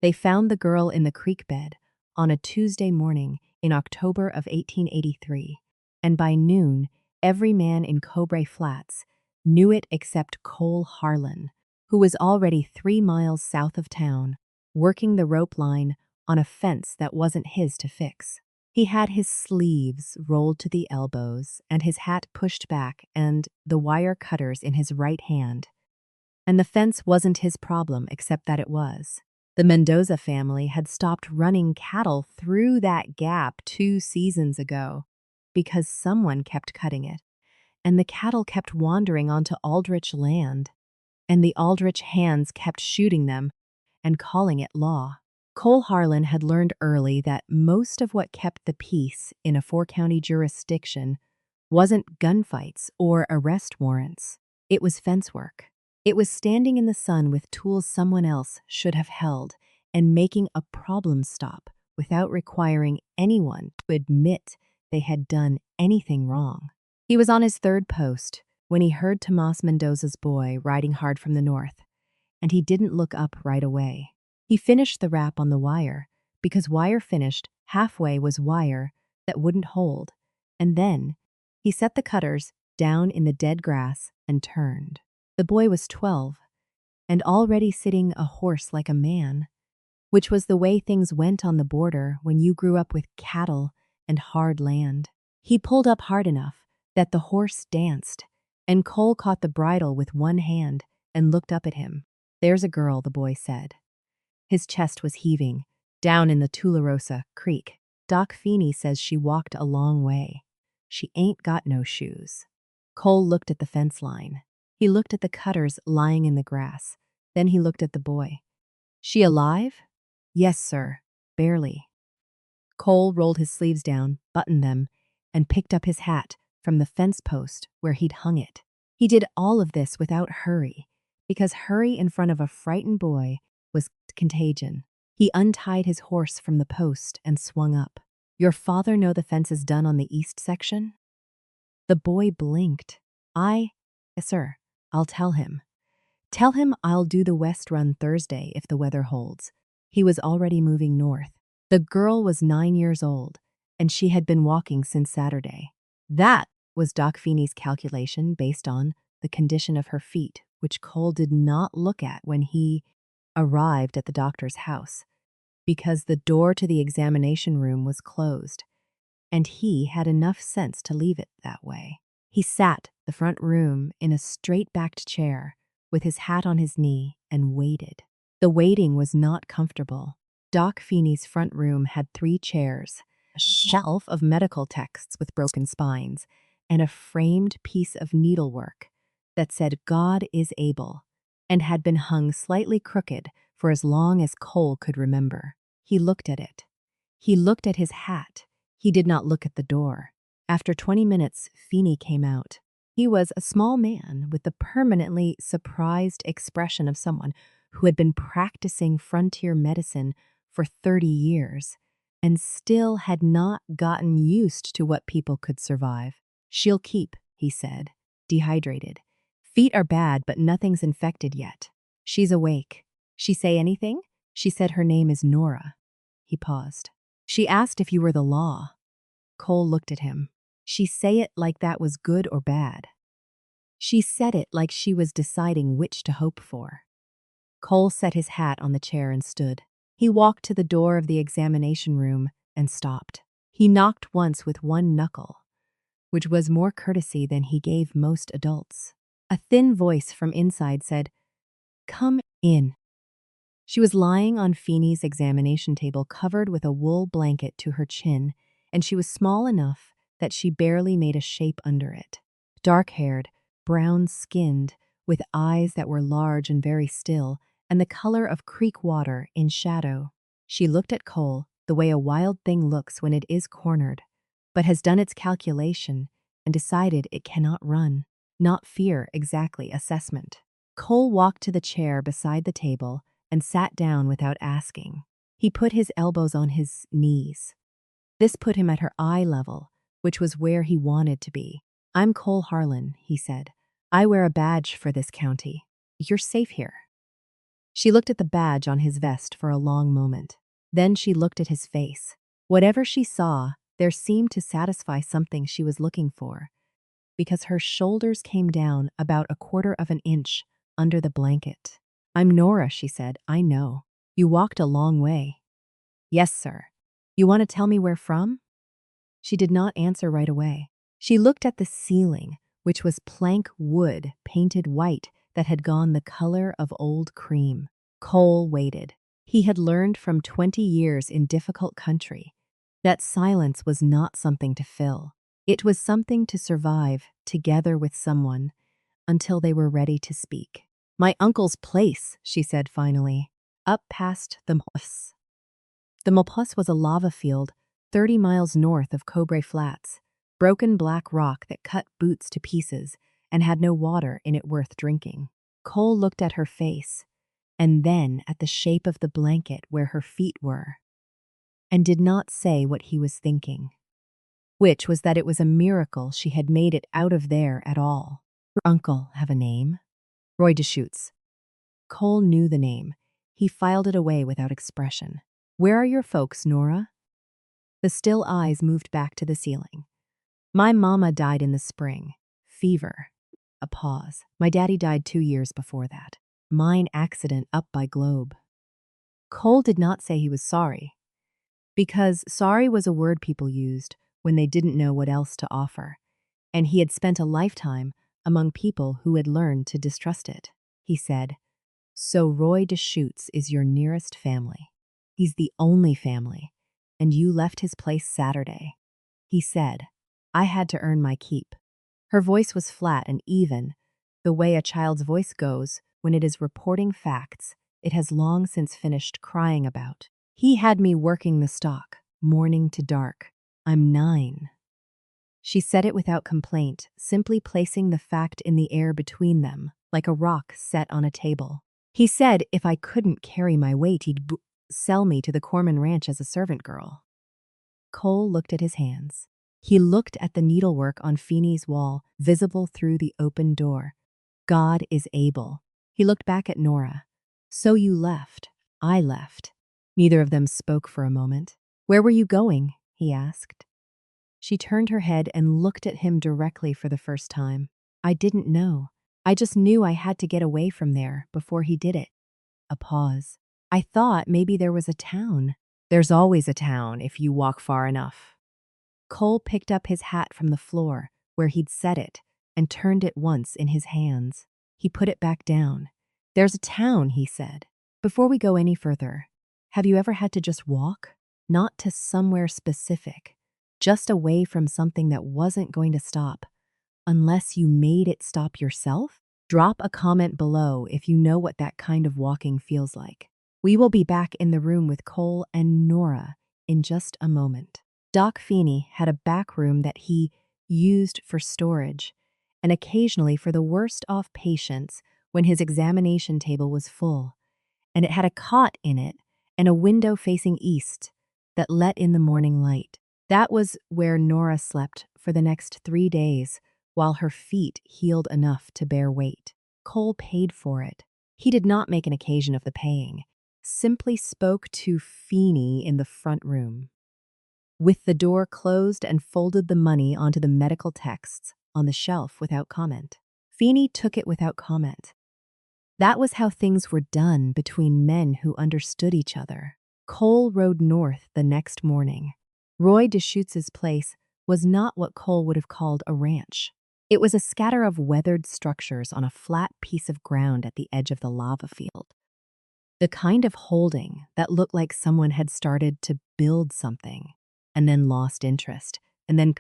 They found the girl in the creek bed on a Tuesday morning in October of 1883, and by noon, every man in Cobrae Flats knew it except Cole Harlan, who was already 3 miles south of town, working the rope line on a fence that wasn't his to fix. He had his sleeves rolled to the elbows and his hat pushed back and the wire cutters in his right hand. And the fence wasn't his problem, except that it was. The Mendoza family had stopped running cattle through that gap 2 seasons ago because someone kept cutting it, and the cattle kept wandering onto Aldrich land, and the Aldrich hands kept shooting them and calling it law. Cole Harlan had learned early that most of what kept the peace in a 4-county jurisdiction wasn't gunfights or arrest warrants. It was fence work. It was standing in the sun with tools someone else should have held and making a problem stop without requiring anyone to admit they had done anything wrong. He was on his 3rd post when he heard Tomas Mendoza's boy riding hard from the north, and he didn't look up right away. He finished the wrap on the wire, because wire finished halfway was wire that wouldn't hold, and then he set the cutters down in the dead grass and turned. The boy was 12, and already sitting a horse like a man, which was the way things went on the border when you grew up with cattle and hard land. He pulled up hard enough that the horse danced, and Cole caught the bridle with one hand and looked up at him. "There's a girl," the boy said. His chest was heaving, down in the Tularosa Creek. "Doc Feeney says she walked a long way. She ain't got no shoes." Cole looked at the fence line. He looked at the cutters lying in the grass. Then he looked at the boy. "She alive?" "Yes, sir. Barely." Cole rolled his sleeves down, buttoned them, and picked up his hat from the fence post where he'd hung it. He did all of this without hurry, because hurry in front of a frightened boy was contagion. He untied his horse from the post and swung up. "Your father know the fence is done on the east section?" The boy blinked. "Yes, sir. I'll tell him. Tell him I'll do the west run Thursday if the weather holds." He was already moving north. The girl was 9 years old, and she had been walking since Saturday. That was Doc Feeney's calculation based on the condition of her feet, which Cole did not look at when he arrived at the doctor's house, because the door to the examination room was closed, and he had enough sense to leave it that way. He sat the front room in a straight-backed chair with his hat on his knee and waited. The waiting was not comfortable. Doc Feeney's front room had 3 chairs, a shelf of medical texts with broken spines, and a framed piece of needlework that said "God is able," and had been hung slightly crooked for as long as Cole could remember. He looked at it. He looked at his hat. He did not look at the door. After 20 minutes, Feeney came out. He was a small man with the permanently surprised expression of someone who had been practicing frontier medicine for 30 years and still had not gotten used to what people could survive. "She'll keep," he said, dehydrated. "Feet are bad, but nothing's infected yet. She's awake." "She say anything?" "She said her name is Nora." He paused. "She asked if you were the law." Cole looked at him. "She say it like that was good or bad." "She said it like she was deciding which to hope for." Cole set his hat on the chair and stood. He walked to the door of the examination room and stopped. He knocked once with one knuckle, which was more courtesy than he gave most adults. A thin voice from inside said, "Come in." She was lying on Feeney's examination table, covered with a wool blanket to her chin, and she was small enough that she barely made a shape under it. Dark-haired, brown-skinned, with eyes that were large and very still, and the color of creek water in shadow. She looked at Cole the way a wild thing looks when it is cornered, but has done its calculation and decided it cannot run. Not fear, exactly, assessment. Cole walked to the chair beside the table and sat down without asking. He put his elbows on his knees. This put him at her eye level, which was where he wanted to be. "I'm Cole Harlan," he said. "I wear a badge for this county. You're safe here." She looked at the badge on his vest for a long moment. Then she looked at his face. Whatever she saw, there seemed to satisfy something she was looking for, because her shoulders came down about a quarter of an inch under the blanket. "I'm Nora," she said. "I know. You walked a long way." "Yes, sir." "You want to tell me where from?" She did not answer right away. She looked at the ceiling, which was plank wood painted white that had gone the color of old cream. Cole waited. He had learned from 20 years in difficult country that silence was not something to fill. It was something to survive together with someone until they were ready to speak. "My uncle's place," she said finally, "up past the Moss." The Moss was a lava field 30 miles north of Cobre Flats, broken black rock that cut boots to pieces and had no water in it worth drinking. Cole looked at her face, and then at the shape of the blanket where her feet were, and did not say what he was thinking, which was that it was a miracle she had made it out of there at all. "Your uncle have a name?" "Roy Deschutes." Cole knew the name. He filed it away without expression. "Where are your folks, Nora?" The still eyes moved back to the ceiling. "My mama died in the spring. Fever." A pause. "My daddy died 2 years before that. Mine accident up by Globe." Cole did not say he was sorry, because sorry was a word people used when they didn't know what else to offer, and he had spent a lifetime among people who had learned to distrust it. He said, "So Roy Deschutes is your nearest family. He's the only family, and you left his place Saturday." He said, "I had to earn my keep." Her voice was flat and even, the way a child's voice goes when it is reporting facts it has long since finished crying about. "He had me working the stock, morning to dark. I'm 9. She said it without complaint, simply placing the fact in the air between them, like a rock set on a table. "He said if I couldn't carry my weight, he'd sell me to the Corman Ranch as a servant girl." Cole looked at his hands. He looked at the needlework on Feeney's wall, visible through the open door. "God is able." He looked back at Nora. "So you left. I left." Neither of them spoke for a moment. "Where were you going?" he asked. She turned her head and looked at him directly for the first time. "I didn't know. I just knew I had to get away from there before he did it." A pause. "I thought maybe there was a town." "There's always a town if you walk far enough." Cole picked up his hat from the floor where he'd set it and turned it once in his hands. He put it back down. "There's a town," he said. "Before we go any further, have you ever had to just walk? Not to somewhere specific, just away from something that wasn't going to stop, unless you made it stop yourself?" Drop a comment below if you know what that kind of walking feels like. We will be back in the room with Cole and Nora in just a moment. Doc Feeney had a back room that he used for storage and occasionally for the worst off patients when his examination table was full, and it had a cot in it and a window facing east that let in the morning light. That was where Nora slept for the next 3 days while her feet healed enough to bear weight. Cole paid for it. He did not make an occasion of the paying, simply spoke to Feeney in the front room, with the door closed, and folded the money onto the medical texts on the shelf without comment. Feeney took it without comment. That was how things were done between men who understood each other. Cole rode north the next morning. Roy Deschutes' place was not what Cole would have called a ranch. It was a scatter of weathered structures on a flat piece of ground at the edge of the lava field. The kind of holding that looked like someone had started to build something and then lost interest and then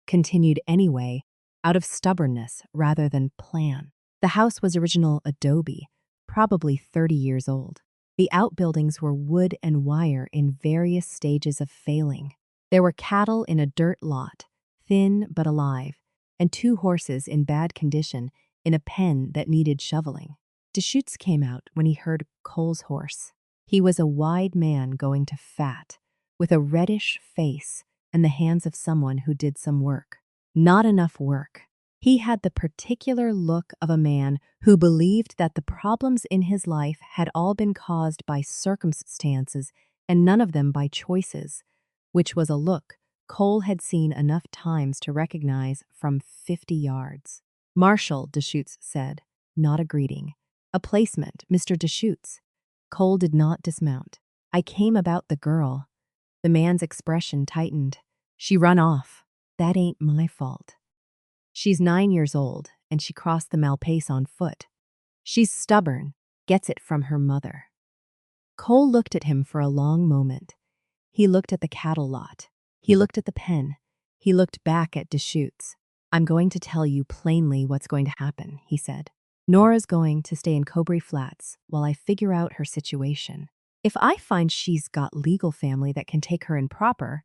continued anyway out of stubbornness rather than plan. The house was original adobe, probably 30 years old. The outbuildings were wood and wire in various stages of failing. There were cattle in a dirt lot, thin but alive, and 2 horses in bad condition in a pen that needed shoveling. Deschutes came out when he heard Cole's horse. He was a wide man going to fat, with a reddish face and the hands of someone who did some work. Not enough work. He had the particular look of a man who believed that the problems in his life had all been caused by circumstances and none of them by choices, which was a look Cole had seen enough times to recognize from 50 yards. Marshal, Deschutes said, not a greeting. A placement, Mr. Deschutes. Cole did not dismount. I came about the girl. The man's expression tightened. She run off. That ain't my fault. She's 9 years old, and she crossed the Malpace on foot. She's stubborn, gets it from her mother. Cole looked at him for a long moment. He looked at the cattle lot. He looked at the pen. He looked back at Deschutes. I'm going to tell you plainly what's going to happen, he said. Nora's going to stay in Cobray Flats while I figure out her situation. If I find she's got legal family that can take her in proper,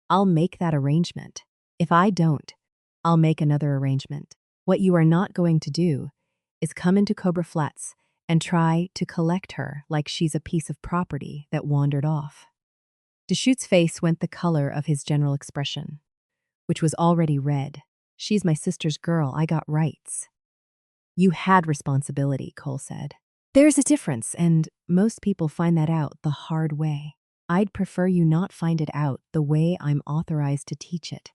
I'll make that arrangement. If I don't, I'll make another arrangement. What you are not going to do is come into Cobra Flats and try to collect her like she's a piece of property that wandered off. Deschutes' face went the color of his general expression, which was already red. She's my sister's girl. I got rights. You had responsibility, Cole said. There's a difference, and most people find that out the hard way. I'd prefer you not find it out the way I'm authorized to teach it.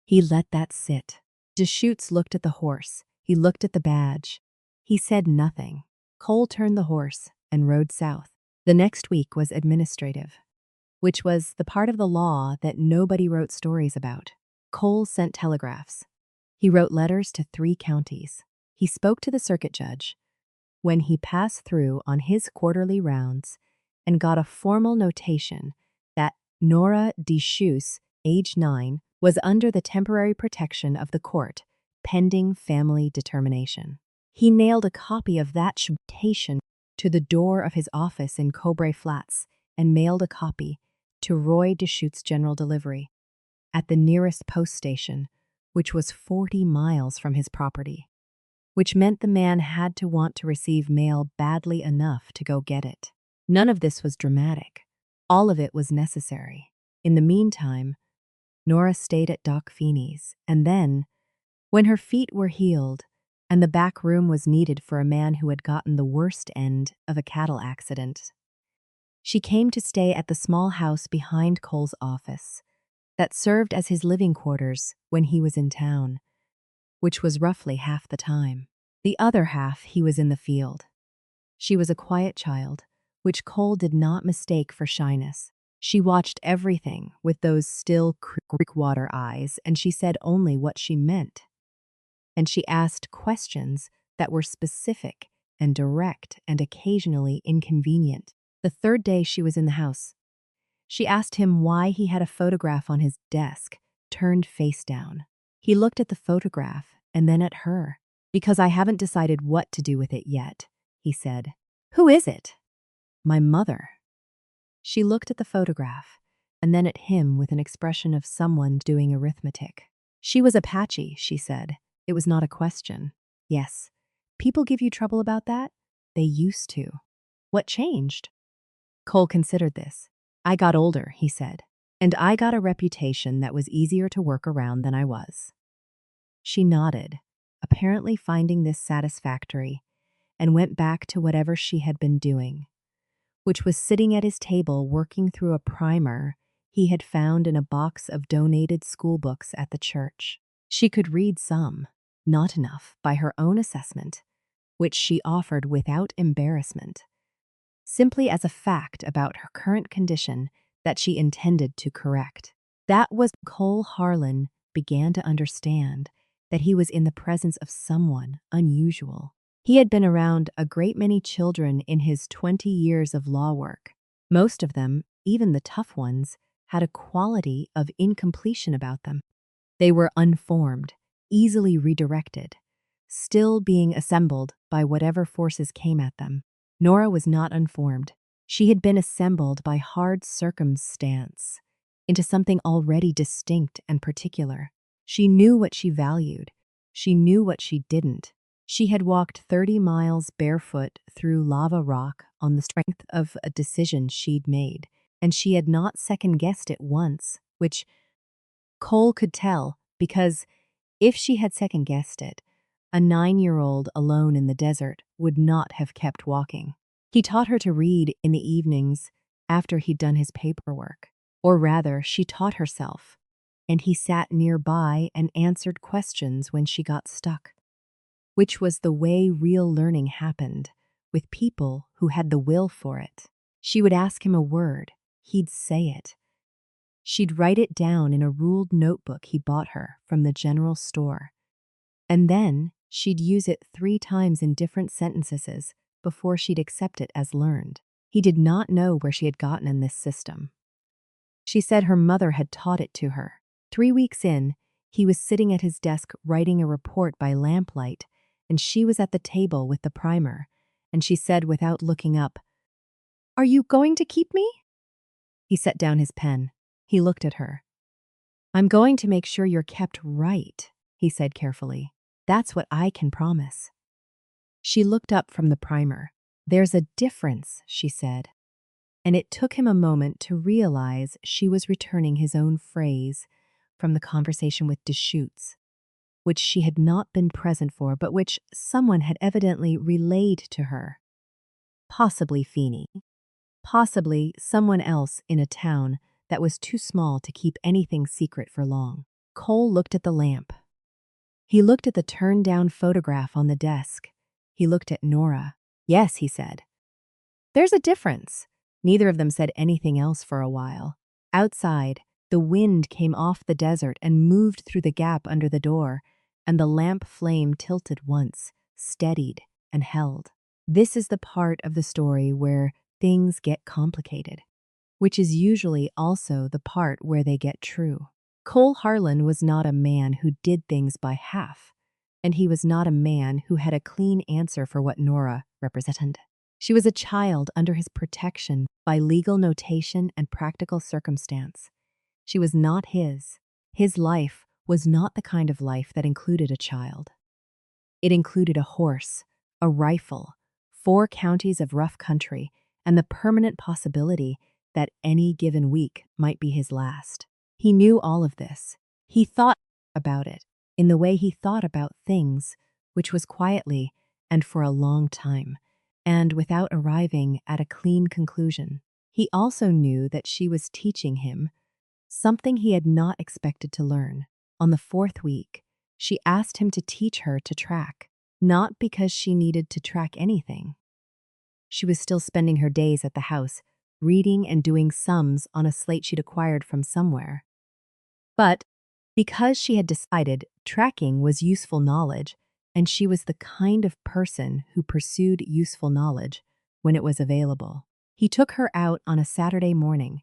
He let that sit. Deschutes looked at the horse. He looked at the badge. He said nothing. Cole turned the horse and rode south. The next week was administrative, which was the part of the law that nobody wrote stories about. Cole sent telegraphs. He wrote letters to 3 counties. He spoke to the circuit judge when he passed through on his quarterly rounds and got a formal notation that Nora Deschutes, age 9, was under the temporary protection of the court, pending family determination. He nailed a copy of that notation to the door of his office in Cobray Flats and mailed a copy to Roy Deschutes' General Delivery at the nearest post station, which was 40 miles from his property, which meant the man had to want to receive mail badly enough to go get it. None of this was dramatic. All of it was necessary. In the meantime, Nora stayed at Doc Feeney's, and then, when her feet were healed and the back room was needed for a man who had gotten the worst end of a cattle accident, she came to stay at the small house behind Cole's office that served as his living quarters when he was in town, which was roughly half the time. The other half he was in the field. She was a quiet child, which Cole did not mistake for shyness. She watched everything with those still creek water eyes, and she said only what she meant. And she asked questions that were specific and direct and occasionally inconvenient. The third day she was in the house, she asked him why he had a photograph on his desk, turned face down. He looked at the photograph and then at her. Because I haven't decided what to do with it yet, he said. Who is it? My mother. She looked at the photograph and then at him with an expression of someone doing arithmetic. She was Apache, she said. It was not a question. Yes. People give you trouble about that? They used to. What changed? Cole considered this. I got older, he said, and I got a reputation that was easier to work around than I was. She nodded, apparently finding this satisfactory, and went back to whatever she had been doing, which was sitting at his table working through a primer he had found in a box of donated school books at the church. She could read some, not enough by her own assessment, which she offered without embarrassment, simply as a fact about her current condition that she intended to correct. That was Cole Harlan began to understand that he was in the presence of someone unusual. He had been around a great many children in his 20 years of law work. Most of them, even the tough ones, had a quality of incompletion about them. They were unformed, easily redirected, still being assembled by whatever forces came at them. Nora was not unformed. She had been assembled by hard circumstance into something already distinct and particular. She knew what she valued. She knew what she didn't. She had walked 30 miles barefoot through lava rock on the strength of a decision she'd made, and she had not second-guessed it once, which Cole could tell because If she had second-guessed it, a 9-year-old alone in the desert would not have kept walking. He taught her to read in the evenings after he'd done his paperwork. Or rather, she taught herself, and he sat nearby and answered questions when she got stuck, which was the way real learning happened, with people who had the will for it. She would ask him a word, he'd say it. She'd write it down in a ruled notebook he bought her from the general store, and then she'd use it 3 times in different sentences before she'd accept it as learned. He did not know where she had gotten in this system. She said her mother had taught it to her. 3 weeks in, he was sitting at his desk writing a report by lamplight, and she was at the table with the primer, and she said without looking up, "Are you going to keep me?" He set down his pen. He looked at her. "I'm going to make sure you're kept right," he said carefully. "That's what I can promise." She looked up from the primer. "There's a difference," she said. And it took him a moment to realize she was returning his own phrase from the conversation with Deschutes, which she had not been present for, but which someone had evidently relayed to her. Possibly Feeney. Possibly someone else in a town that was too small to keep anything secret for long. Cole looked at the lamp. He looked at the turned-down photograph on the desk. He looked at Nora. "Yes," he said. "There's a difference." Neither of them said anything else for a while. Outside, the wind came off the desert and moved through the gap under the door, and the lamp flame tilted once, steadied, and held. This is the part of the story where things get complicated, which is usually also the part where they get true. Cole Harlan was not a man who did things by half, and he was not a man who had a clean answer for what Nora represented. She was a child under his protection by legal notation and practical circumstance. She was not his. His life was not the kind of life that included a child. It included a horse, a rifle, 4 counties of rough country, and the permanent possibility that any given week might be his last. He knew all of this. He thought about it in the way he thought about things, which was quietly and for a long time, and without arriving at a clean conclusion. He also knew that she was teaching him something he had not expected to learn. On the 4th week, she asked him to teach her to track, not because she needed to track anything. She was still spending her days at the house, reading and doing sums on a slate she'd acquired from somewhere. But because she had decided tracking was useful knowledge, and she was the kind of person who pursued useful knowledge when it was available. He took her out on a Saturday morning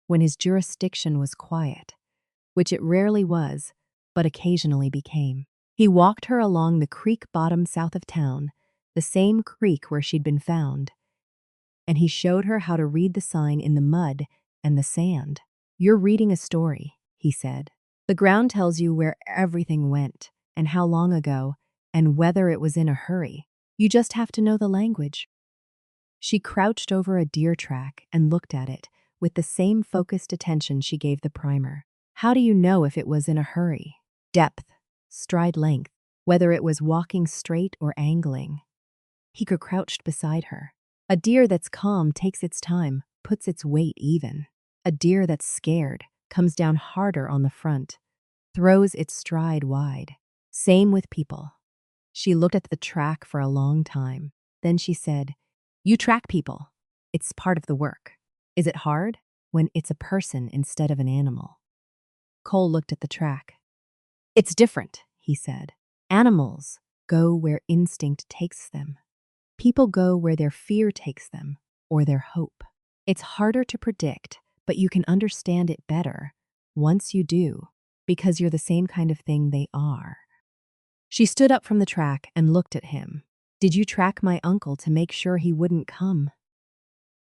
when his jurisdiction was quiet, which it rarely was, but occasionally became. He walked her along the creek bottom south of town, the same creek where she'd been found, and he showed her how to read the sign in the mud and the sand. "You're reading a story," he said. "The ground tells you where everything went and how long ago and whether it was in a hurry. You just have to know the language." She crouched over a deer track and looked at it with the same focused attention she gave the primer. "How do you know if it was in a hurry?" "Depth, stride length, whether it was walking straight or angling." He crouched beside her. "A deer that's calm takes its time, puts its weight even. A deer that's scared comes down harder on the front, throws its stride wide. Same with people." She looked at the track for a long time. Then she said, "You track people. It's part of the work. Is it hard when it's a person instead of an animal?" Cole looked at the track. "It's different," he said. "Animals go where instinct takes them. People go where their fear takes them, or their hope. It's harder to predict, but you can understand it better once you do, because you're the same kind of thing they are." She stood up from the track and looked at him. "Did you track my uncle to make sure he wouldn't come?"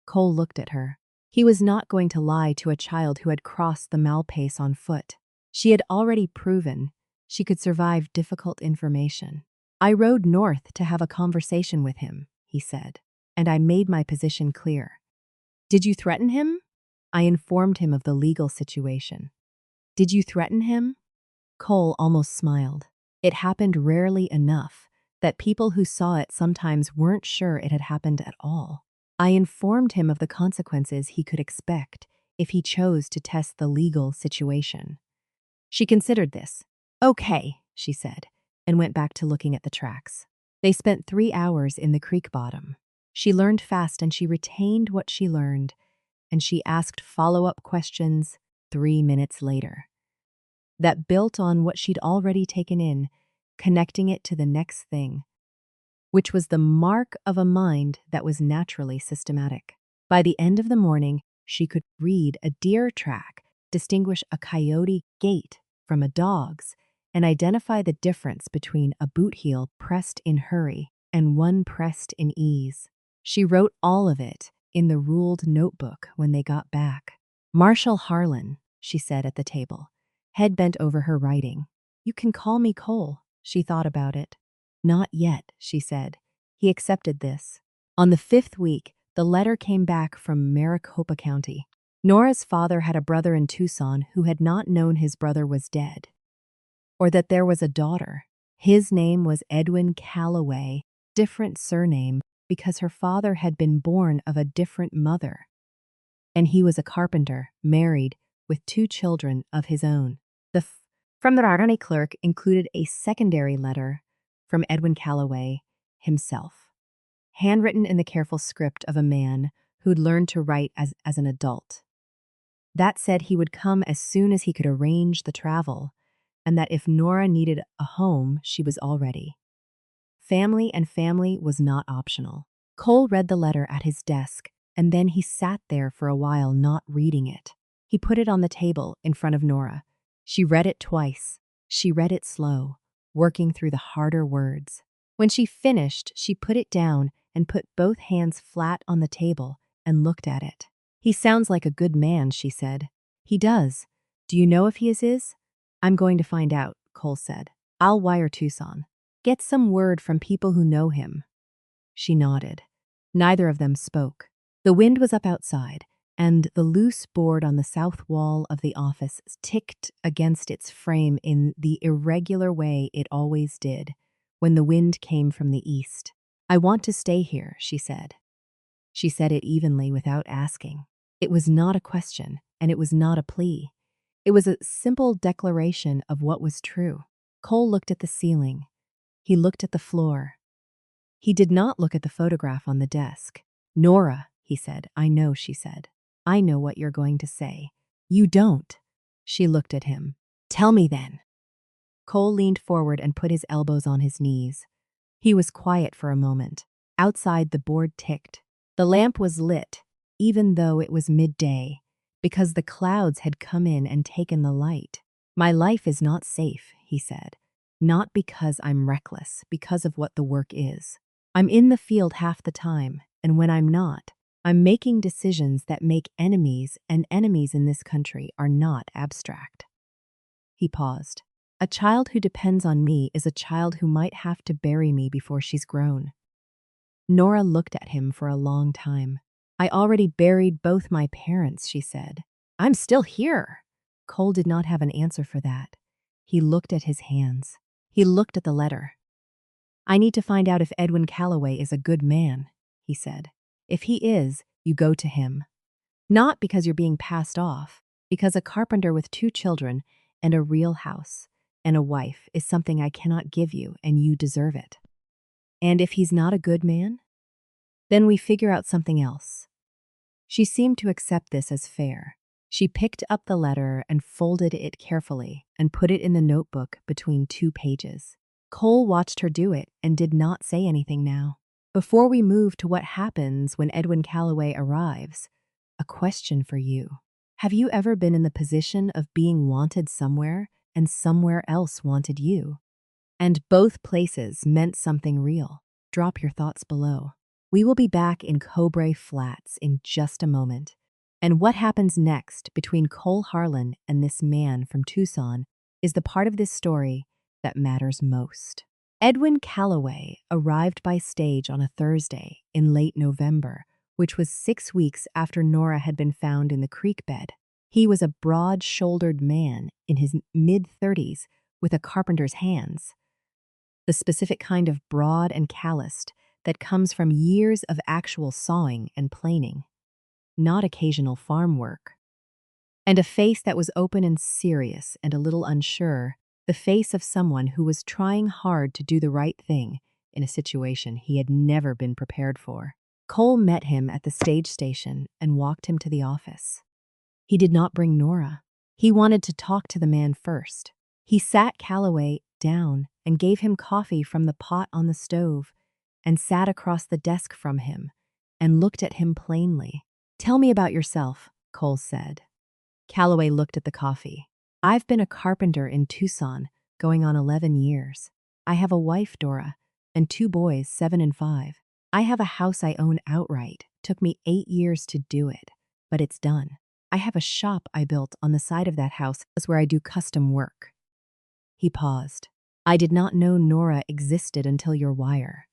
Cole looked at her. He was not going to lie to a child who had crossed the Malpace on foot. She had already proven she could survive difficult information. "I rode north to have a conversation with him," he said, "and I made my position clear." "Did you threaten him?" "I informed him of the legal situation." "Did you threaten him?" Cole almost smiled. It happened rarely enough that people who saw it sometimes weren't sure it had happened at all. I informed him of the consequences he could expect if he chose to test the legal situation. She considered this. Okay, she said, and went back to looking at the tracks. They spent 3 hours in the creek bottom. She learned fast and she retained what she learned, and she asked follow-up questions 3 minutes later that built on what she'd already taken in, connecting it to the next thing, which was the mark of a mind that was naturally systematic. By the end of the morning, she could read a deer track, distinguish a coyote gait from a dog's, and identify the difference between a boot heel pressed in hurry and one pressed in ease. She wrote all of it in the ruled notebook when they got back. Marshal Harlan, she said at the table, head bent over her writing. You can call me Cole. She thought about it. Not yet, she said. He accepted this. On the 5th week, the letter came back from Maricopa County. Nora's father had a brother in Tucson who had not known his brother was dead, or that there was a daughter. His name was Edwin Calloway, different surname because her father had been born of a different mother. And he was a carpenter, married, with 2 children of his own. From the attorney clerk included a secondary letter from Edwin Calloway himself, handwritten in the careful script of a man who'd learned to write as an adult. That said he would come as soon as he could arrange the travel, and that if Nora needed a home, she was all ready. Family was not optional. Cole read the letter at his desk, and then he sat there for a while not reading it. He put it on the table in front of Nora. She read it twice. She read it slow, working through the harder words. When she finished, she put it down and put both hands flat on the table and looked at it. He sounds like a good man, she said. He does. Do you know if he is? I'm going to find out, Cole said. I'll wire Tucson. Get some word from people who know him. She nodded. Neither of them spoke. The wind was up outside, and the loose board on the south wall of the office ticked against its frame in the irregular way it always did when the wind came from the east. I want to stay here, she said. She said it evenly without asking. It was not a question, and it was not a plea. It was a simple declaration of what was true. Cole looked at the ceiling. He looked at the floor. He did not look at the photograph on the desk. Nora, he said. I know, she said. I know what you're going to say. You don't. She looked at him. Tell me then. Cole leaned forward and put his elbows on his knees. He was quiet for a moment. Outside, the board ticked. The lamp was lit, even though it was midday, because the clouds had come in and taken the light. My life is not safe, he said. Not because I'm reckless, because of what the work is. I'm in the field half the time, and when I'm not, I'm making decisions that make enemies, and enemies in this country are not abstract. He paused. A child who depends on me is a child who might have to bury me before she's grown. Nora looked at him for a long time. I already buried both my parents, she said. I'm still here. Cole did not have an answer for that. He looked at his hands. He looked at the letter. I need to find out if Edwin Calloway is a good man, he said. If he is, you go to him. Not because you're being passed off, because a carpenter with 2 children and a real house and a wife is something I cannot give you, and you deserve it. And if he's not a good man, then we figure out something else. She seemed to accept this as fair. She picked up the letter and folded it carefully and put it in the notebook between 2 pages. Cole watched her do it and did not say anything now. Before we move to what happens when Edwin Calloway arrives, a question for you. Have you ever been in the position of being wanted somewhere and somewhere else wanted you? And both places meant something real. Drop your thoughts below. We will be back in Cobray Flats in just a moment. And what happens next between Cole Harlan and this man from Tucson is the part of this story that matters most. Edwin Calloway arrived by stage on a Thursday in late November, which was 6 weeks after Nora had been found in the creek bed. He was a broad-shouldered man in his mid-30s with a carpenter's hands, the specific kind of broad and calloused that comes from years of actual sawing and planing, not occasional farm work. And a face that was open and serious and a little unsure, the face of someone who was trying hard to do the right thing in a situation he had never been prepared for. Cole met him at the stage station and walked him to the office. He did not bring Nora. He wanted to talk to the man first. He sat Calloway down and gave him coffee from the pot on the stove and sat across the desk from him and looked at him plainly. "Tell me about yourself," Cole said. Calloway looked at the coffee. "I've been a carpenter in Tucson, going on 11 years. I have a wife, Dora, and 2 boys, 7 and 5. I have a house I own outright. Took me 8 years to do it, but it's done. I have a shop I built on the side of that house where I do custom work." He paused. "I did not know Nora existed until your wire.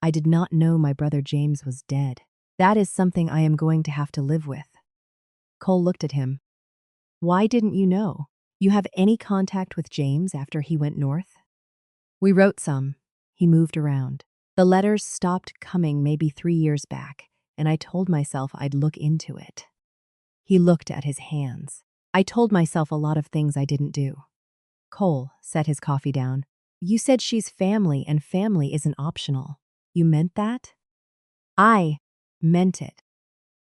I did not know my brother James was dead. That is something I am going to have to live with." Cole looked at him. "Why didn't you know? You have any contact with James after he went north?" "We wrote some." He moved around. "The letters stopped coming maybe 3 years back, and I told myself I'd look into it." He looked at his hands. "I told myself a lot of things I didn't do." Cole set his coffee down. "You said she's family and family isn't optional. You meant that?" "I meant it.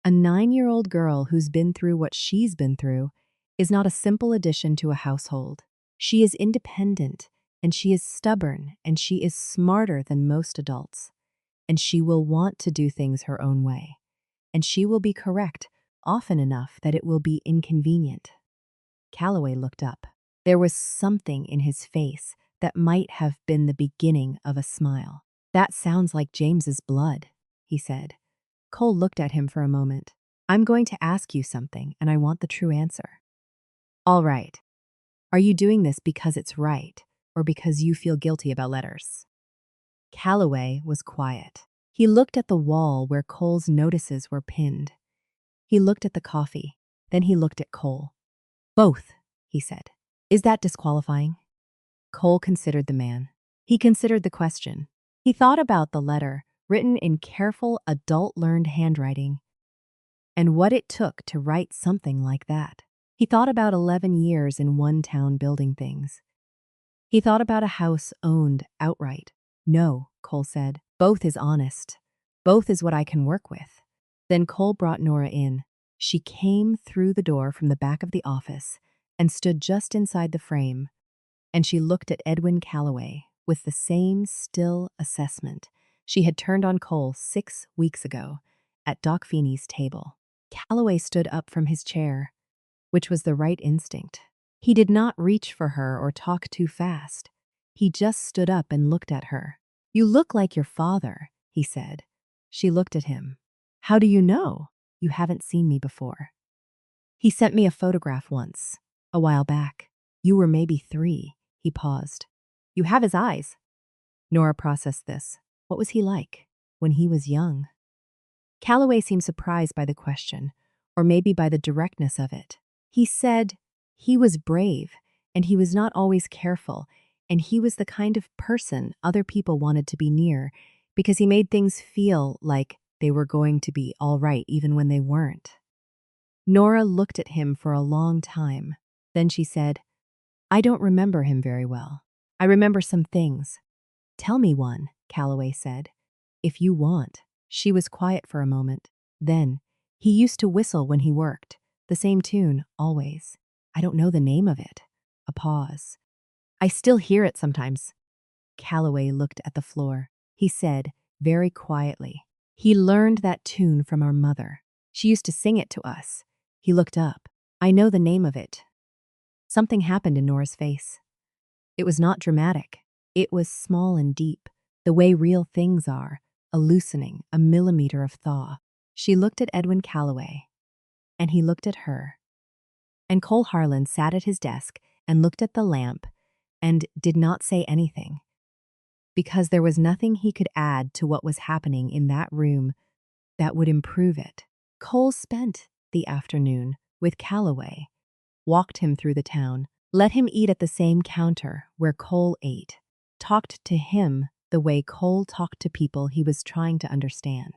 A 9-year-old girl who's been through what she's been through is not a simple addition to a household. She is independent, and she is stubborn, and she is smarter than most adults. And she will want to do things her own way. And she will be correct often enough that it will be inconvenient." Calloway looked up. There was something in his face that might have been the beginning of a smile. "That sounds like James's blood," he said. Cole looked at him for a moment. "I'm going to ask you something, and I want the true answer." "All right. Are you doing this because it's right, or because you feel guilty about letters?" Calloway was quiet. He looked at the wall where Cole's notices were pinned. He looked at the coffee. Then he looked at Cole. "Both," he said. "Is that disqualifying?" Cole considered the man. He considered the question. He thought about the letter, written in careful, adult-learned handwriting, and what it took to write something like that. He thought about 11 years in one town building things. He thought about a house owned outright. "No," Cole said. "Both is honest. Both is what I can work with." Then Cole brought Nora in. She came through the door from the back of the office and stood just inside the frame, and she looked at Edwin Calloway with the same still assessment she had turned on Cole 6 weeks ago at Doc Feeney's table. Calloway stood up from his chair, which was the right instinct. He did not reach for her or talk too fast. He just stood up and looked at her. "You look like your father," he said. She looked at him. "How do you know? You haven't seen me before." "He sent me a photograph once, a while back. You were maybe 3. He paused. "You have his eyes." Nora processed this. What was he like when he was young? Calloway seemed surprised by the question, or maybe by the directness of it. He said he was brave, and he was not always careful, and he was the kind of person other people wanted to be near because he made things feel like they were going to be all right even when they weren't. Nora looked at him for a long time. Then she said, "I don't remember him very well. I remember some things." "Tell me one," Calloway said. "If you want." She was quiet for a moment. Then, "He used to whistle when he worked. The same tune, always. I don't know the name of it." A pause. "I still hear it sometimes." Calloway looked at the floor. He said, very quietly, "He learned that tune from our mother. She used to sing it to us." He looked up. "I know the name of it." Something happened in Nora's face. It was not dramatic. It was small and deep, the way real things are, a loosening, a millimeter of thaw. She looked at Edwin Calloway, and he looked at her. And Cole Harlan sat at his desk and looked at the lamp and did not say anything, because there was nothing he could add to what was happening in that room that would improve it. Cole spent the afternoon with Calloway, walked him through the town, let him eat at the same counter where Cole ate, talked to him the way Cole talked to people he was trying to understand,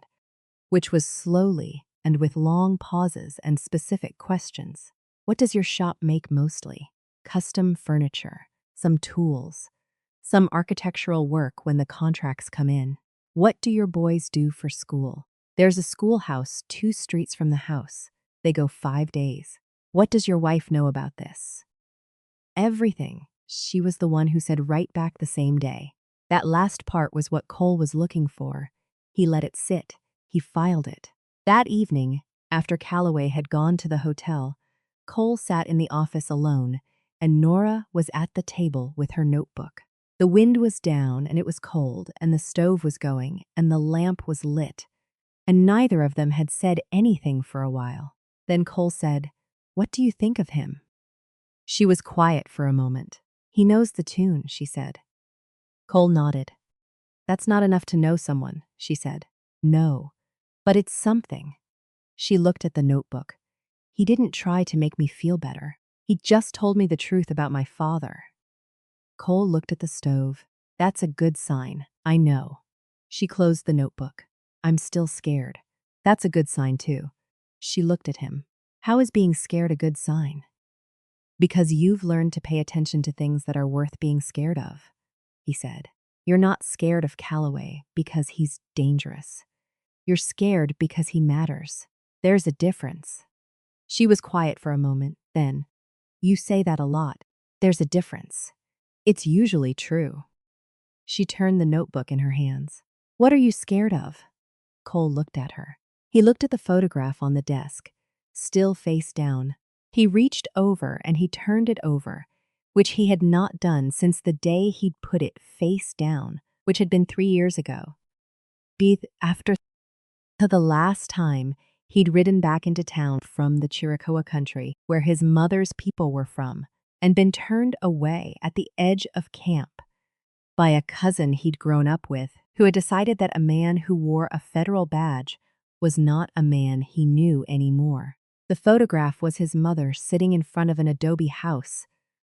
which was slowly and with long pauses and specific questions. What does your shop make mostly? Custom furniture, some tools, some architectural work when the contracts come in. What do your boys do for school? There's a schoolhouse 2 streets from the house. They go 5 days. What does your wife know about this? Everything. She was the one who said right back the same day. That last part was what Cole was looking for. He let it sit. He filed it. That evening, after Calloway had gone to the hotel, Cole sat in the office alone, and Nora was at the table with her notebook. The wind was down, and it was cold, and the stove was going, and the lamp was lit, and neither of them had said anything for a while. Then Cole said, "What do you think of him?" She was quiet for a moment. "He knows the tune," she said. Cole nodded. "That's not enough to know someone," she said. "No, but it's something." She looked at the notebook. "He didn't try to make me feel better. He just told me the truth about my father." Cole looked at the stove. "That's a good sign, I know." She closed the notebook. "I'm still scared." "That's a good sign, too." She looked at him. "How is being scared a good sign?" "Because you've learned to pay attention to things that are worth being scared of," he said. "You're not scared of Calloway because he's dangerous. You're scared because he matters. There's a difference." She was quiet for a moment, then, "You say that a lot. There's a difference. It's usually true." She turned the notebook in her hands. "What are you scared of?" Cole looked at her. He looked at the photograph on the desk, still face down. He reached over and he turned it over, which he had not done since the day he'd put it face down, which had been 3 years ago. After the last time he'd ridden back into town from the Chiricahua country, where his mother's people were from, and been turned away at the edge of camp by a cousin he'd grown up with, who had decided that a man who wore a federal badge was not a man he knew anymore. The photograph was his mother sitting in front of an adobe house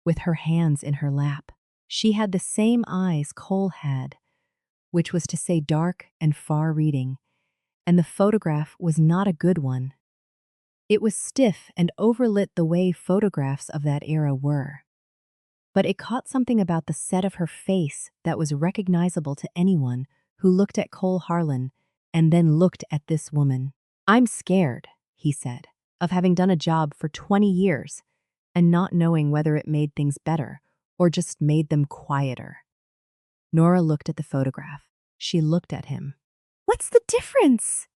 with her hands in her lap. She had the same eyes Cole had, which was to say dark and far-reading, and the photograph was not a good one. It was stiff and overlit the way photographs of that era were. But it caught something about the set of her face that was recognizable to anyone who looked at Cole Harlan and then looked at this woman. "I'm scared," he said, "of having done a job for 20 years and not knowing whether it made things better or just made them quieter." Nora looked at the photograph. She looked at him. "What's the difference?"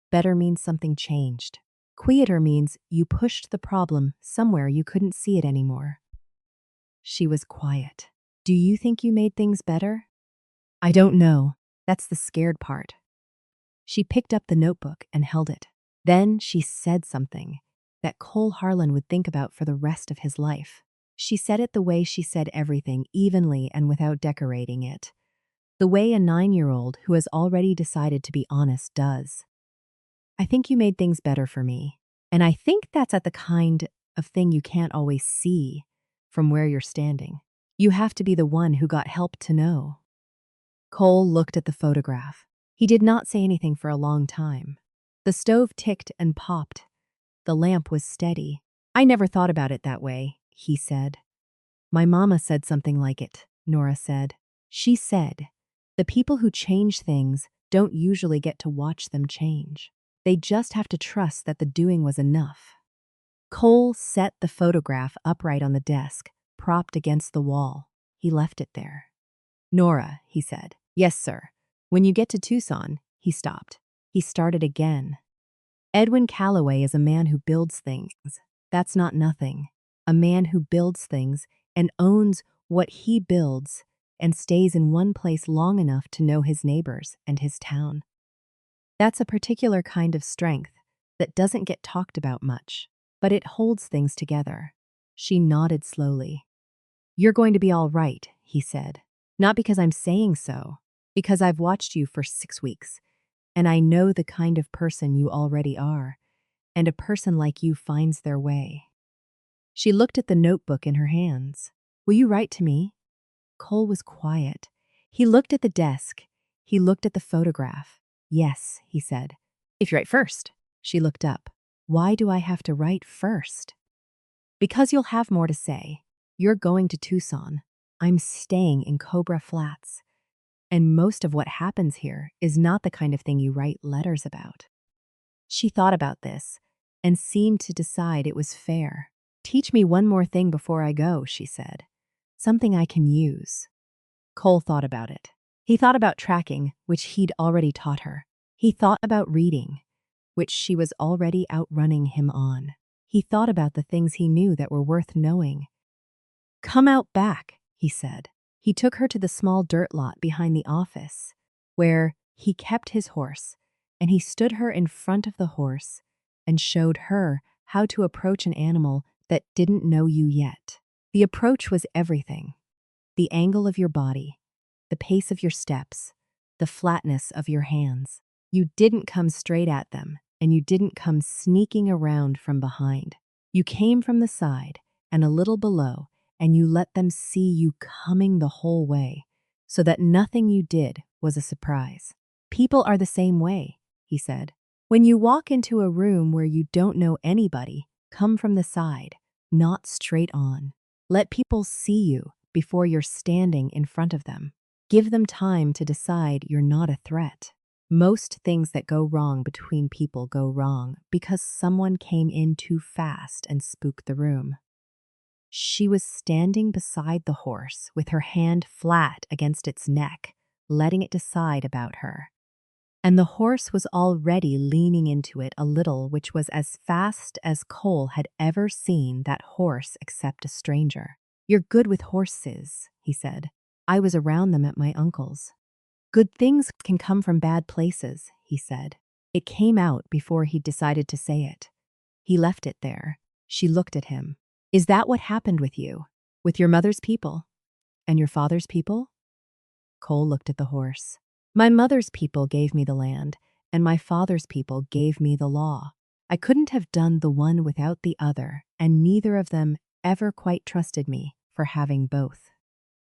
"Better means something changed. Quieter means you pushed the problem somewhere you couldn't see it anymore." She was quiet. "Do you think you made things better?" "I don't know. That's the scared part." She picked up the notebook and held it. Then she said something that Cole Harlan would think about for the rest of his life. She said it the way she said everything, evenly and without decorating it. The way a 9-year-old who has already decided to be honest does. "I think you made things better for me. And I think that's at the kind of thing you can't always see from where you're standing. You have to be the one who got help to know." Cole looked at the photograph. He did not say anything for a long time. The stove ticked and popped. The lamp was steady. "I never thought about it that way," he said. "My mama said something like it," Nora said. She said, "The people who change things don't usually get to watch them change. They just have to trust that the doing was enough." Cole set the photograph upright on the desk, propped against the wall. He left it there. "Nora," he said. "Yes, sir. When you get to Tucson," he stopped. He started again. "Edwin Calloway is a man who builds things. That's not nothing. A man who builds things and owns what he builds and stays in one place long enough to know his neighbors and his town. That's a particular kind of strength that doesn't get talked about much, but it holds things together." She nodded slowly. "You're going to be all right," he said. "Not because I'm saying so, because I've watched you for 6 weeks, and I know the kind of person you already are, and a person like you finds their way." She looked at the notebook in her hands. "Will you write to me?" Cole was quiet. He looked at the desk. He looked at the photograph. Yes, he said. If you write first. She looked up. Why do I have to write first? Because you'll have more to say. You're going to Tucson. I'm staying in Cobra Flats. And most of what happens here is not the kind of thing you write letters about. She thought about this and seemed to decide it was fair. Teach me one more thing before I go, she said. Something I can use. Cole thought about it. He thought about tracking, which he'd already taught her. He thought about reading, which she was already outrunning him on. He thought about the things he knew that were worth knowing. Come out back, he said. He took her to the small dirt lot behind the office, where he kept his horse, and he stood her in front of the horse and showed her how to approach an animal that didn't know you yet. The approach was everything. The angle of your body, the pace of your steps, the flatness of your hands. You didn't come straight at them, and you didn't come sneaking around from behind. You came from the side and a little below, and you let them see you coming the whole way, so that nothing you did was a surprise. People are the same way, he said. When you walk into a room where you don't know anybody, come from the side, not straight on. Let people see you before you're standing in front of them. Give them time to decide you're not a threat. Most things that go wrong between people go wrong because someone came in too fast and spooked the room. She was standing beside the horse with her hand flat against its neck, letting it decide about her. And the horse was already leaning into it a little, which was as fast as Cole had ever seen that horse accept a stranger. You're good with horses, he said. I was around them at my uncle's. Good things can come from bad places, he said. It came out before he decided to say it. He left it there. She looked at him. Is that what happened with you? With your mother's people? And your father's people? Cole looked at the horse. My mother's people gave me the land, and my father's people gave me the law. I couldn't have done the one without the other, and neither of them ever quite trusted me for having both.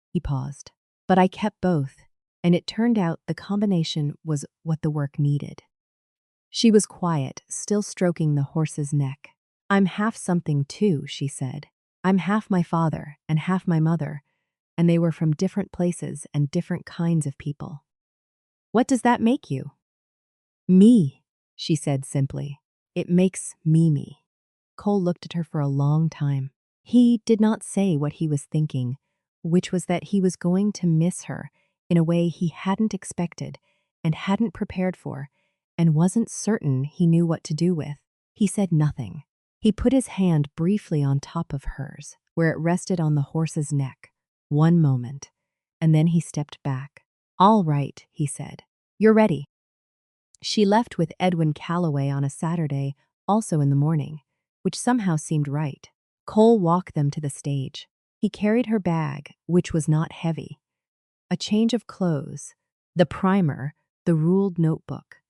He paused. But I kept both, and it turned out the combination was what the work needed. She was quiet, still stroking the horse's neck. I'm half something too, she said. I'm half my father and half my mother, and they were from different places and different kinds of people. What does that make you? Me, she said simply. It makes me me. Cole looked at her for a long time. He did not say what he was thinking, which was that he was going to miss her in a way he hadn't expected and hadn't prepared for, and wasn't certain he knew what to do with. He said nothing. He put his hand briefly on top of hers, where it rested on the horse's neck. One moment, and then he stepped back. All right, he said. You're ready. She left with Edwin Calloway on a Saturday, also in the morning, which somehow seemed right. Cole walked them to the stage. He carried her bag, which was not heavy, a change of clothes, the primer, the ruled notebook,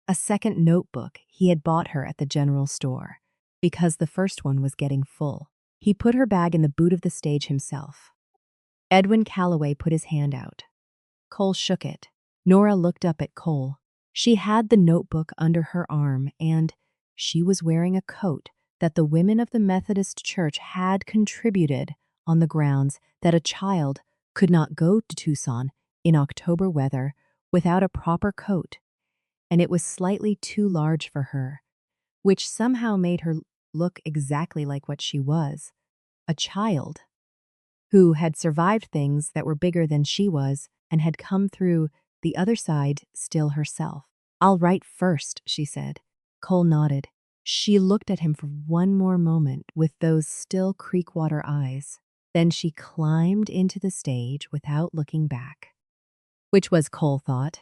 a second notebook he had bought her at the general store, because the first one was getting full. He put her bag in the boot of the stage himself. Edwin Calloway put his hand out. Cole shook it. Nora looked up at Cole. She had the notebook under her arm, and she was wearing a coat that the women of the Methodist Church had contributed on the grounds that a child could not go to Tucson in October weather without a proper coat, and it was slightly too large for her, which somehow made her look exactly like what she was, a child who had survived things that were bigger than she was and had come through the other side still herself. I'll write first, she said. Cole nodded. She looked at him for one more moment with those still Creekwater eyes. Then she climbed into the stage without looking back. Which was, Cole thought,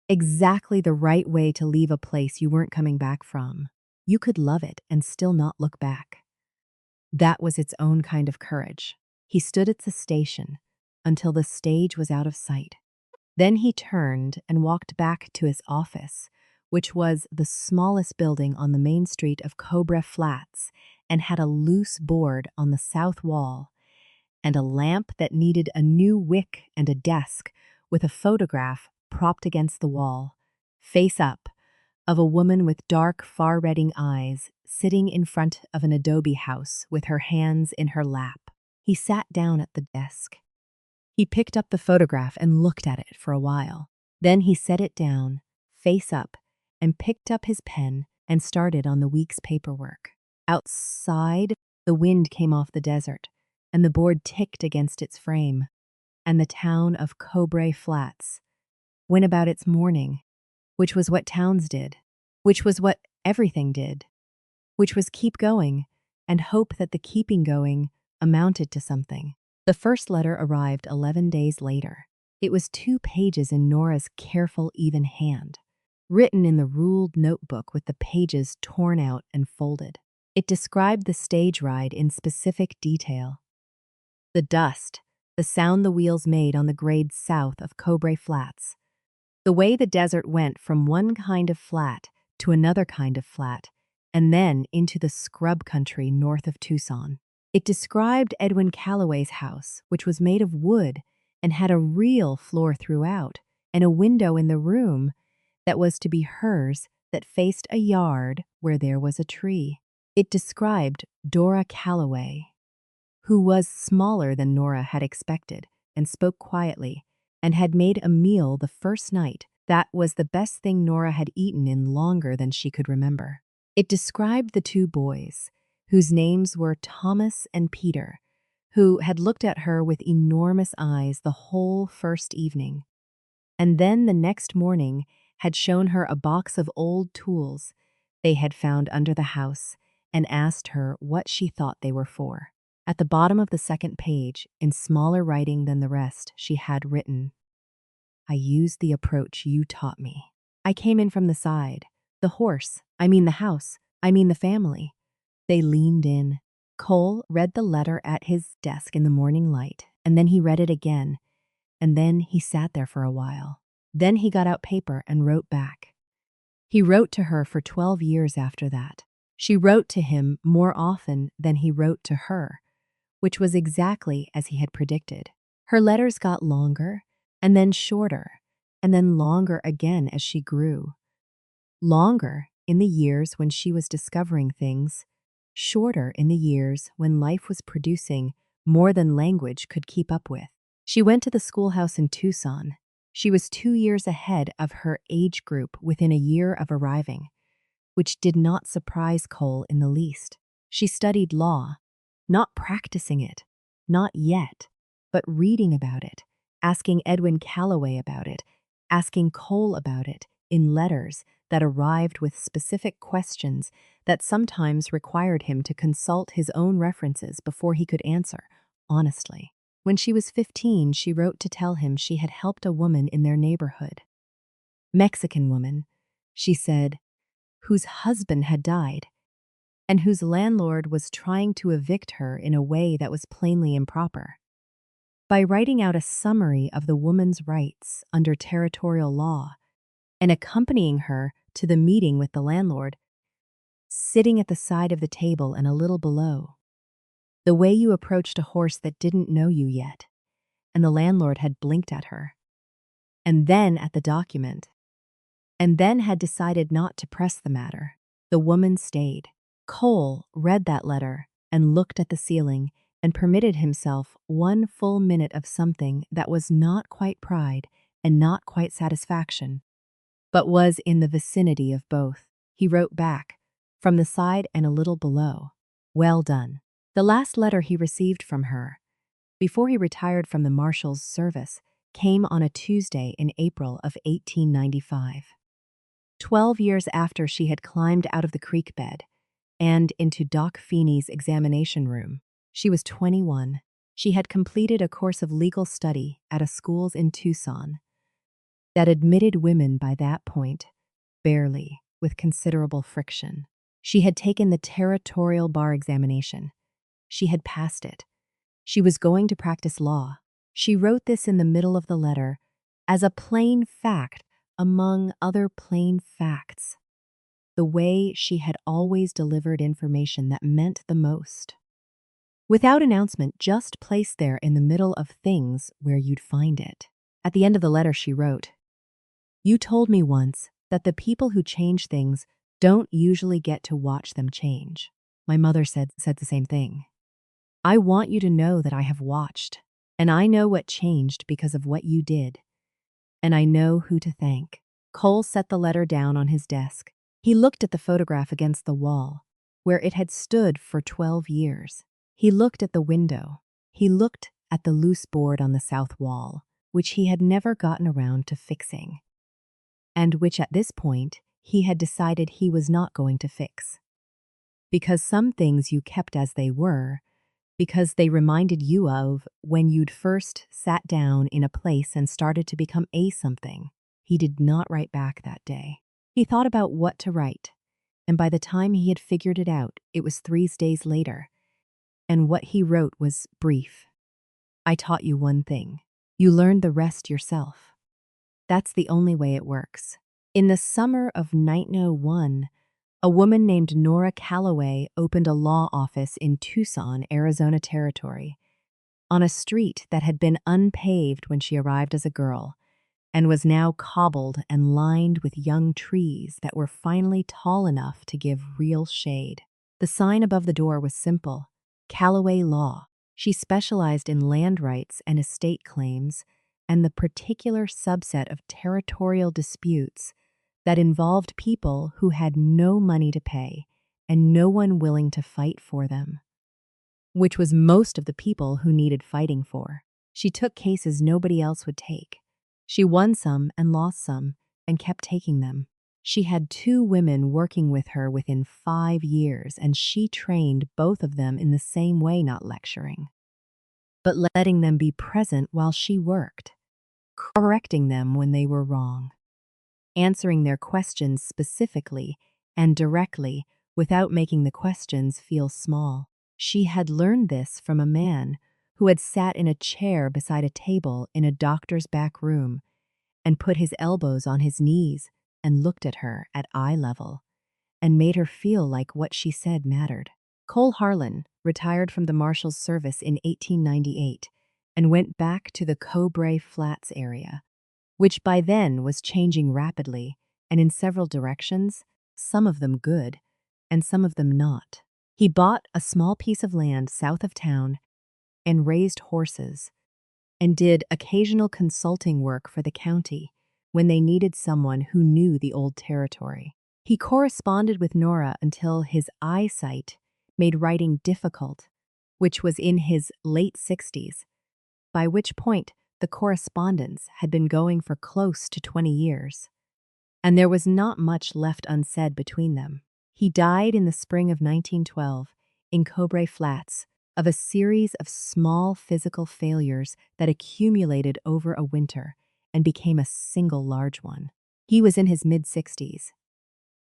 exactly the right way to leave a place you weren't coming back from. You could love it and still not look back. That was its own kind of courage. He stood at the station until the stage was out of sight. Then he turned and walked back to his office, which was the smallest building on the main street of Cobra Flats and had a loose board on the south wall and a lamp that needed a new wick and a desk with a photograph propped against the wall, face up, of a woman with dark, far-reading eyes sitting in front of an adobe house with her hands in her lap. He sat down at the desk. He picked up the photograph and looked at it for a while. Then he set it down, face up, and picked up his pen and started on the week's paperwork. Outside, the wind came off the desert, and the board ticked against its frame, and the town of Cobre Flats went about its morning, which was what towns did, which was what everything did, which was keep going and hope that the keeping going amounted to something. The first letter arrived 11 days later. It was 2 pages in Nora's careful, even hand, written in the ruled notebook with the pages torn out and folded. It described the stage ride in specific detail. The dust, the sound the wheels made on the grade south of Cobre Flats, the way the desert went from one kind of flat to another kind of flat, and then into the scrub country north of Tucson. It described Edwin Calloway's house, which was made of wood and had a real floor throughout, and a window in the room that was to be hers that faced a yard where there was a tree. It described Dora Calloway, who was smaller than Nora had expected and spoke quietly, and had made a meal the first night that was the best thing Nora had eaten in longer than she could remember. It described the 2 boys, whose names were Thomas and Peter, who had looked at her with enormous eyes the whole first evening, and then the next morning had shown her a box of old tools they had found under the house and asked her what she thought they were for. At the bottom of the second page, in smaller writing than the rest, she had written, "I used the approach you taught me. I came in from the side. The horse, I mean the house, I mean the family. They leaned in." Cole read the letter at his desk in the morning light, and then he read it again, and then he sat there for a while. Then he got out paper and wrote back. He wrote to her for 12 years after that. She wrote to him more often than he wrote to her, which was exactly as he had predicted. Her letters got longer, and then shorter, and then longer again as she grew. Longer in the years when she was discovering things, shorter in the years when life was producing more than language could keep up with. She went to the schoolhouse in Tucson. She was 2 years ahead of her age group within a year of arriving, which did not surprise Cole in the least. She studied law, not practicing it, not yet, but reading about it, asking Edwin Calloway about it, asking Cole about it in letters that arrived with specific questions that sometimes required him to consult his own references before he could answer, honestly. When she was 15, she wrote to tell him she had helped a woman in their neighborhood. Mexican woman, she said, whose husband had died, and whose landlord was trying to evict her in a way that was plainly improper. By writing out a summary of the woman's rights under territorial law and accompanying her to the meeting with the landlord, sitting at the side of the table and a little below, the way you approached a horse that didn't know you yet, and the landlord had blinked at her, and then at the document, and then had decided not to press the matter. The woman stayed. Cole read that letter and looked at the ceiling and permitted himself 1 full minute of something that was not quite pride and not quite satisfaction, but was in the vicinity of both. He wrote back, from the side and a little below, "Well done." The last letter he received from her, before he retired from the Marshal's service, came on a Tuesday in April of 1895. 12 years after she had climbed out of the creek bed and into Doc Feeney's examination room. She was 21. She had completed a course of legal study at a school in Tucson that admitted women by that point, barely, with considerable friction. She had taken the territorial bar examination. She had passed it. She was going to practice law. She wrote this in the middle of the letter as a plain fact among other plain facts, the way she had always delivered information that meant the most. without announcement, just placed there in the middle of things where you'd find it. At the end of the letter, she wrote, "You told me once that the people who change things don't usually get to watch them change." My mother said the same thing. "I want you to know that I have watched, and I know what changed because of what you did, and I know who to thank." Cole set the letter down on his desk. He looked at the photograph against the wall, where it had stood for 12 years. He looked at the window. He looked at the loose board on the south wall, which he had never gotten around to fixing, and which at this point he had decided he was not going to fix. Because some things you kept as they were, because they reminded you of when you'd first sat down in a place and started to become a something. He did not write back that day. He thought about what to write, and by the time he had figured it out, it was 3 days later, and what he wrote was brief. "I taught you one thing. You learned the rest yourself. That's the only way it works." In the summer of 1901, a woman named Nora Calloway opened a law office in Tucson, Arizona Territory, on a street that had been unpaved when she arrived as a girl and was now cobbled and lined with young trees that were finally tall enough to give real shade. The sign above the door was simple: Calloway Law. She specialized in land rights and estate claims and the particular subset of territorial disputes that involved people who had no money to pay and no one willing to fight for them, which was most of the people who needed fighting for. She took cases nobody else would take. She won some and lost some and kept taking them. She had 2 women working with her within 5 years, and she trained both of them in the same way, not lecturing, but letting them be present while she worked, correcting them when they were wrong, answering their questions specifically and directly without making the questions feel small. She had learned this from a man who had sat in a chair beside a table in a doctor's back room and put his elbows on his knees and looked at her at eye level and made her feel like what she said mattered. Cole Harlan retired from the Marshal's service in 1898 and went back to the Cobray Flats area, which by then was changing rapidly and in several directions, some of them good and some of them not. He bought a small piece of land south of town and raised horses and did occasional consulting work for the county when they needed someone who knew the old territory. He corresponded with Nora until his eyesight made writing difficult, which was in his late 60s, by which point the correspondence had been going for close to 20 years, and there was not much left unsaid between them. He died in the spring of 1912 in Cobray Flats of a series of small physical failures that accumulated over a winter and became a single large one. He was in his mid-60s.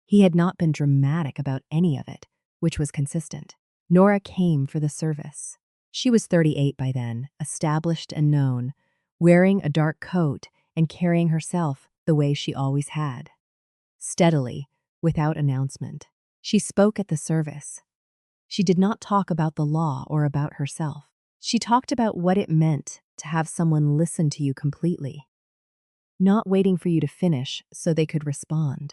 He had not been dramatic about any of it, which was consistent. Nora came for the service. She was 38 by then, established and known, wearing a dark coat and carrying herself the way she always had, steadily, without announcement. She spoke at the service. She did not talk about the law or about herself. She talked about what it meant to have someone listen to you completely, not waiting for you to finish so they could respond,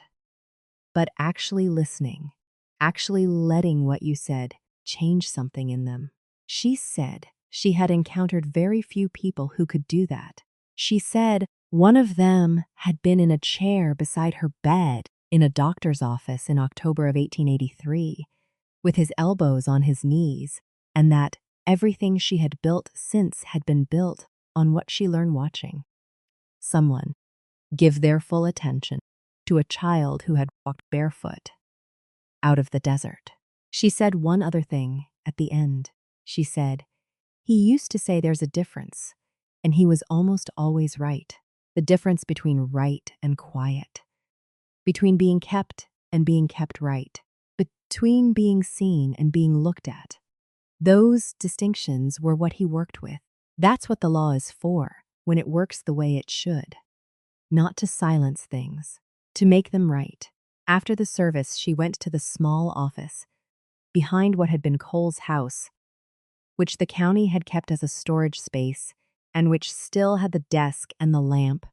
but actually listening, actually letting what you said change something in them. She said she had encountered very few people who could do that. She said one of them had been in a chair beside her bed in a doctor's office in October of 1883, with his elbows on his knees, and that everything she had built since had been built on what she learned watching someone give their full attention to a child who had walked barefoot out of the desert. She said one other thing at the end. She said, "He used to say there's a difference, and he was almost always right. The difference between right and quiet, between being kept and being kept right, between being seen and being looked at. Those distinctions were what he worked with. That's what the law is for, when it works the way it should. Not to silence things, to make them right." After the service, she went to the small office behind what had been Cole's house which the county had kept as a storage space and which still had the desk and the lamp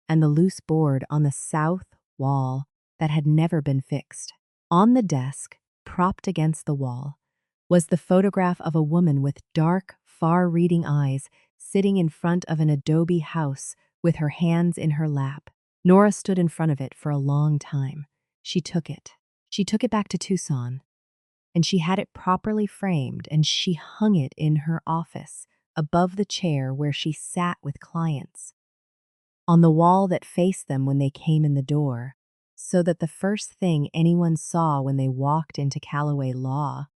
and the loose board on the south wall that had never been fixed. On the desk, propped against the wall, was the photograph of a woman with dark, far-reading eyes sitting in front of an adobe house with her hands in her lap. Nora stood in front of it for a long time. She took it. She took it back to Tucson, and she had it properly framed, and she hung it in her office above the chair where she sat with clients, on the wall that faced them when they came in the door, so that the first thing anyone saw when they walked into Callaway Law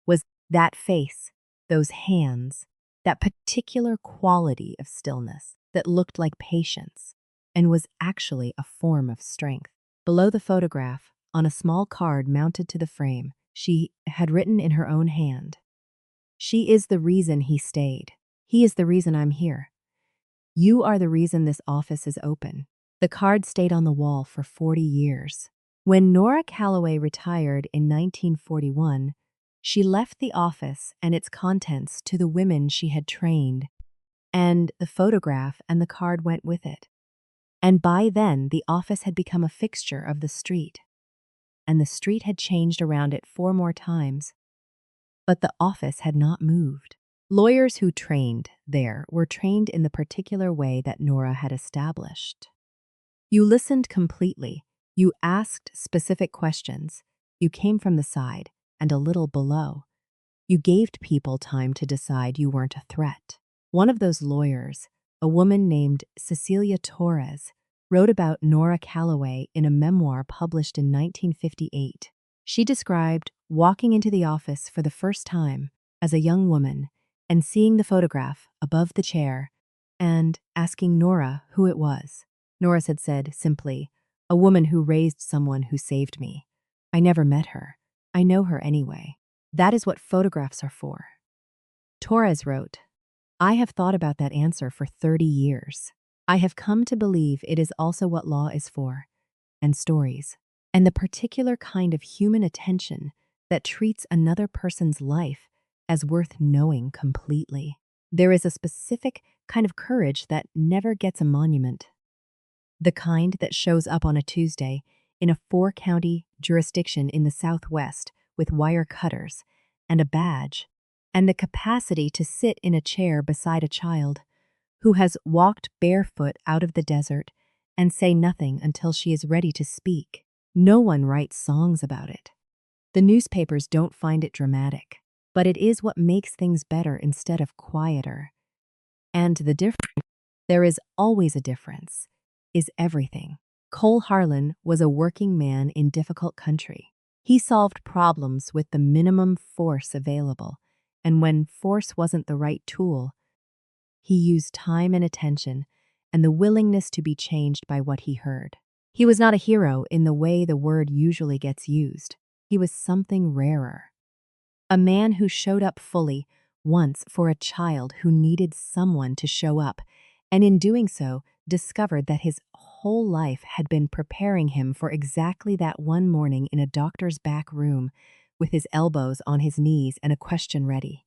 was that face, those hands, that particular quality of stillness that looked like patience and was actually a form of strength. Below the photograph, on a small card mounted to the frame, she had written in her own hand, "She is the reason he stayed. He is the reason I'm here. You are the reason this office is open." The card stayed on the wall for 40 years. When Nora Callaway retired in 1941, she left the office and its contents to the women she had trained, and the photograph and the card went with it. And by then, the office had become a fixture of the street, and the street had changed around it 4 more times, but the office had not moved. Lawyers who trained there were trained in the particular way that Nora had established. You listened completely, you asked specific questions, you came from the side and a little below. You gave people time to decide you weren't a threat. One of those lawyers, a woman named Cecilia Torres, wrote about Nora Callaway in a memoir published in 1958. She described walking into the office for the first time as a young woman and seeing the photograph above the chair and asking Nora who it was. Nora had said simply, "A woman who raised someone who saved me. I never met her. I know her anyway." That is what photographs are for. Torres wrote, "I have thought about that answer for 30 years. I have come to believe it is also what law is for, and stories, and the particular kind of human attention that treats another person's life as worth knowing completely. There is a specific kind of courage that never gets a monument. The kind that shows up on a Tuesday in a 4-county jurisdiction in the Southwest with wire cutters and a badge, and the capacity to sit in a chair beside a child who has walked barefoot out of the desert and say nothing until she is ready to speak. No one writes songs about it. The newspapers don't find it dramatic, but it is what makes things better instead of quieter. And the difference, there is always a difference, is everything. Cole Harlan was a working man in difficult country. He solved problems with the minimum force available, and when force wasn't the right tool, he used time and attention and the willingness to be changed by what he heard. He was not a hero in the way the word usually gets used. He was something rarer. A man who showed up fully once for a child who needed someone to show up, and in doing so, discovered that his whole life had been preparing him for exactly that one morning in a doctor's back room with his elbows on his knees and a question ready.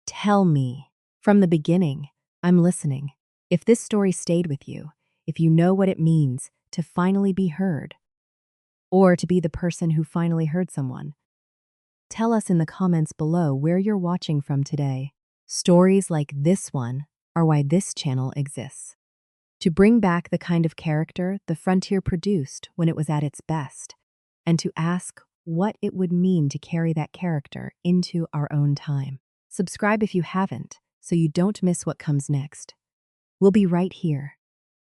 "Tell me, from the beginning, I'm listening. If this story stayed with you, if you know what it means to finally be heard, or to be the person who finally heard someone, tell us in the comments below where you're watching from today." Stories like this one are why this channel exists. To bring back the kind of character the frontier produced when it was at its best, and to ask what it would mean to carry that character into our own time. Subscribe if you haven't, so you don't miss what comes next. We'll be right here.